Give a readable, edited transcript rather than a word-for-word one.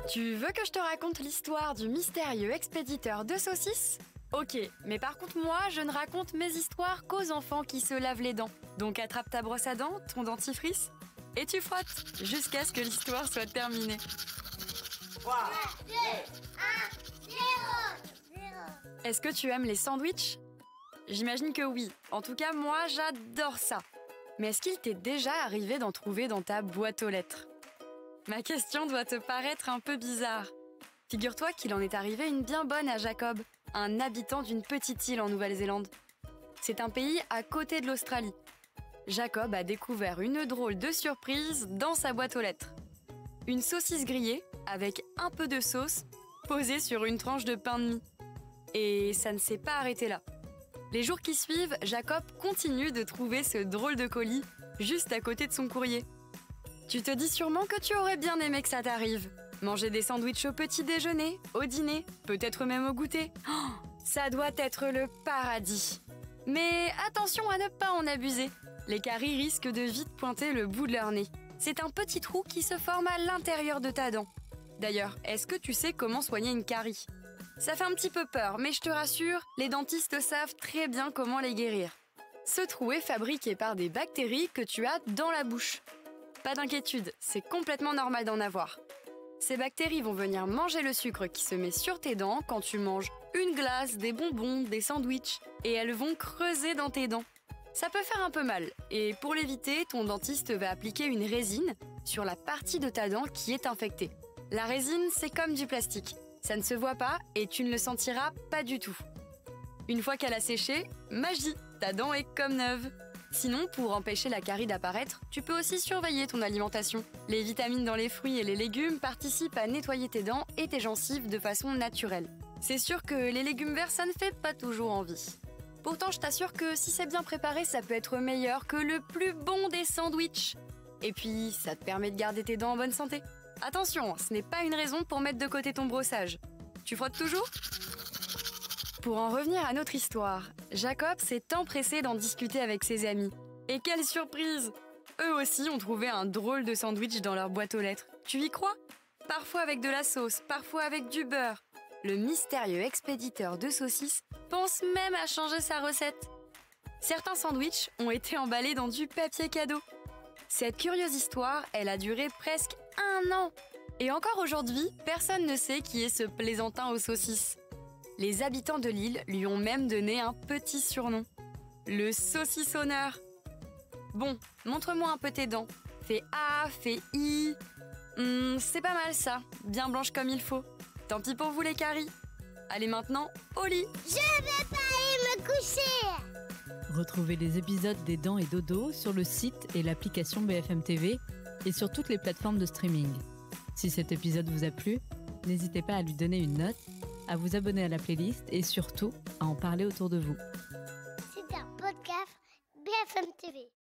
Tu veux que je te raconte l'histoire du mystérieux expéditeur de saucisses ? Ok, mais par contre moi, je ne raconte mes histoires qu'aux enfants qui se lavent les dents. Donc attrape ta brosse à dents, ton dentifrice, et tu frottes jusqu'à ce que l'histoire soit terminée. 3, 2, 1, 0. Est-ce que tu aimes les sandwichs ? J'imagine que oui. En tout cas, moi, j'adore ça. Mais est-ce qu'il t'est déjà arrivé d'en trouver dans ta boîte aux lettres ? Ma question doit te paraître un peu bizarre. Figure-toi qu'il en est arrivé une bien bonne à Jacob, un habitant d'une petite île en Nouvelle-Zélande. C'est un pays à côté de l'Australie. Jacob a découvert une drôle de surprise dans sa boîte aux lettres. Une saucisse grillée avec un peu de sauce posée sur une tranche de pain de mie. Et ça ne s'est pas arrêté là. Les jours qui suivent, Jacob continue de trouver ce drôle de colis juste à côté de son courrier. Tu te dis sûrement que tu aurais bien aimé que ça t'arrive. Manger des sandwichs au petit déjeuner, au dîner, peut-être même au goûter. Oh, ça doit être le paradis. Mais attention à ne pas en abuser. Les caries risquent de vite pointer le bout de leur nez. C'est un petit trou qui se forme à l'intérieur de ta dent. D'ailleurs, est-ce que tu sais comment soigner une carie ? Ça fait un petit peu peur, mais je te rassure, les dentistes savent très bien comment les guérir. Ce trou est fabriqué par des bactéries que tu as dans la bouche. Pas d'inquiétude, c'est complètement normal d'en avoir. Ces bactéries vont venir manger le sucre qui se met sur tes dents quand tu manges une glace, des bonbons, des sandwichs, et elles vont creuser dans tes dents. Ça peut faire un peu mal, et pour l'éviter, ton dentiste va appliquer une résine sur la partie de ta dent qui est infectée. La résine, c'est comme du plastique. Ça ne se voit pas et tu ne le sentiras pas du tout. Une fois qu'elle a séché, magie, ta dent est comme neuve. Sinon, pour empêcher la carie d'apparaître, tu peux aussi surveiller ton alimentation. Les vitamines dans les fruits et les légumes participent à nettoyer tes dents et tes gencives de façon naturelle. C'est sûr que les légumes verts, ça ne fait pas toujours envie. Pourtant, je t'assure que si c'est bien préparé, ça peut être meilleur que le plus bon des sandwichs. Et puis, ça te permet de garder tes dents en bonne santé. Attention, ce n'est pas une raison pour mettre de côté ton brossage. Tu frottes toujours ? Pour en revenir à notre histoire, Jacob s'est empressé d'en discuter avec ses amis. Et quelle surprise ! Eux aussi ont trouvé un drôle de sandwich dans leur boîte aux lettres. Tu y crois ? Parfois avec de la sauce, parfois avec du beurre. Le mystérieux expéditeur de saucisses pense même à changer sa recette. Certains sandwichs ont été emballés dans du papier cadeau. Cette curieuse histoire, elle a duré presque 1 an. Et encore aujourd'hui, personne ne sait qui est ce plaisantin aux saucisses. Les habitants de l'île lui ont même donné un petit surnom. Le saucissonneur. Bon, montre-moi un peu tes dents. Fais A, fais I. C'est pas mal ça, bien blanche comme il faut. Tant pis pour vous les caries. Allez maintenant, au lit. Je vais pas aller me coucher. Retrouvez les épisodes des Dents et Dodo sur le site et l'application BFM TV et sur toutes les plateformes de streaming. Si cet épisode vous a plu, n'hésitez pas à lui donner une note, à vous abonner à la playlist et surtout à en parler autour de vous. C'est un podcast BFM TV.